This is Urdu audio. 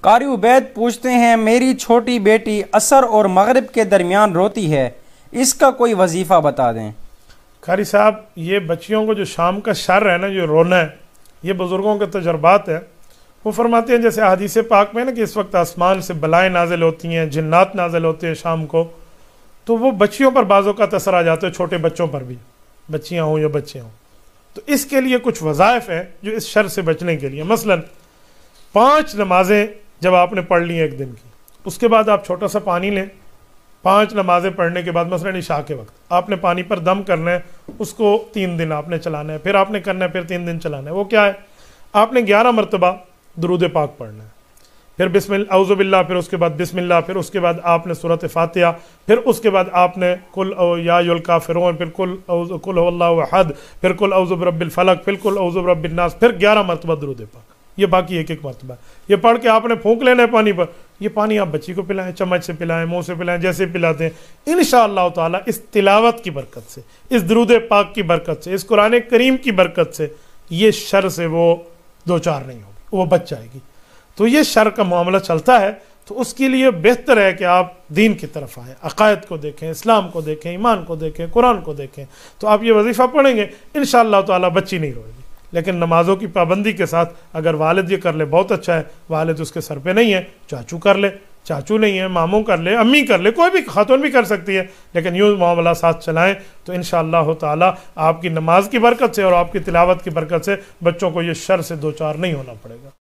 قاری عبید پوچھتے ہیں میری چھوٹی بیٹی عصر اور مغرب کے درمیان روتی ہے، اس کا کوئی وظیفہ بتا دیں۔ قاری صاحب، یہ بچیوں کو جو شام کا شر ہے نا، جو رونا ہے، یہ بزرگوں کے تجربات ہے۔ وہ فرماتے ہیں جیسے حدیث پاک میں نا کہ اس وقت آسمان سے بلائیں نازل ہوتی ہیں، جنات نازل ہوتے ہیں شام کو، تو وہ بچیوں پر بعضوں کا اثر آ جاتا ہے، چھوٹے بچوں پر بھی، بچیاں ہوں یا بچے ہوں۔ تو اس کے لیے کچھ وظائف ہیں جو اس شر سے بچنے کے لیے، مثلا 5 نمازیں جب آپ نے پڑھ لی ایک دن کی، اس کے بعد آپ چھوٹا سا پانی لیں، 5 نمازیں پڑھنے کے بعد مثلا عشاء کے وقت آپ نے پانی پر دم کرنا ہے، اس کو 3 دن آپ نے چلانا ہے، پھر آپ نے کرنا ہے، پھر 3 دن چلانا ہے۔ وہ کیا ہے؟ آپ نے 11 مرتبہ درود پاک پڑھنا ہے، پھر بسم اللہ اعوذ باللہ، پھر اس کے بعد بسم اللہ، پھر اس کے بعد آپ نے سورۃ فاتحہ، پھر اس کے بعد آپ نے قل یا ایھا الکافرون، پھر قل هو اللہ احد، پھر قل اعوذ برب الفلق، پھر قل اعوذ برب الناس، پھر 11 مرتبہ درود پاک۔ یہ باقی ایک مرتبہ یہ پڑھ کے آپ نے پھونک لینا ہے پانی پر۔ یہ پانی آپ بچی کو پلائیں، چمچ سے پلائیں، منہ سے پلائیں، جیسے پلاتے ہیں۔ انشاءاللہ تعالی اس تلاوت کی برکت سے، اس درود پاک کی برکت سے، اس قرآن کریم کی برکت سے یہ شر سے وہ دوچار نہیں ہوگی، وہ بچ جائے گی۔ تو یہ شر کا معاملہ چلتا ہے، تو اس کے لیے بہتر ہے کہ آپ دین کی طرف آئیں، عقائد کو دیکھیں، اسلام کو دیکھیں، ایمان کو دیکھیں، قرآن کو دیکھیں۔ تو آپ یہ وظیفہ پڑھیں گے، انشاءاللہ تعالی بچی نہیں روئے گی۔ لیکن نمازوں کی پابندی کے ساتھ اگر والد یہ کر لے بہت اچھا ہے، والد اس کے سر پہ نہیں ہے، چاچو کر لے، چاچو نہیں ہے ماموں کر لے، امی کر لے، کوئی بھی خاتون بھی کر سکتی ہے، لیکن یوں معاملہ ساتھ چلائیں تو انشاءاللہ تعالی آپ کی نماز کی برکت سے اور آپ کی تلاوت کی برکت سے بچوں کو یہ شر سے دوچار نہیں ہونا پڑے گا۔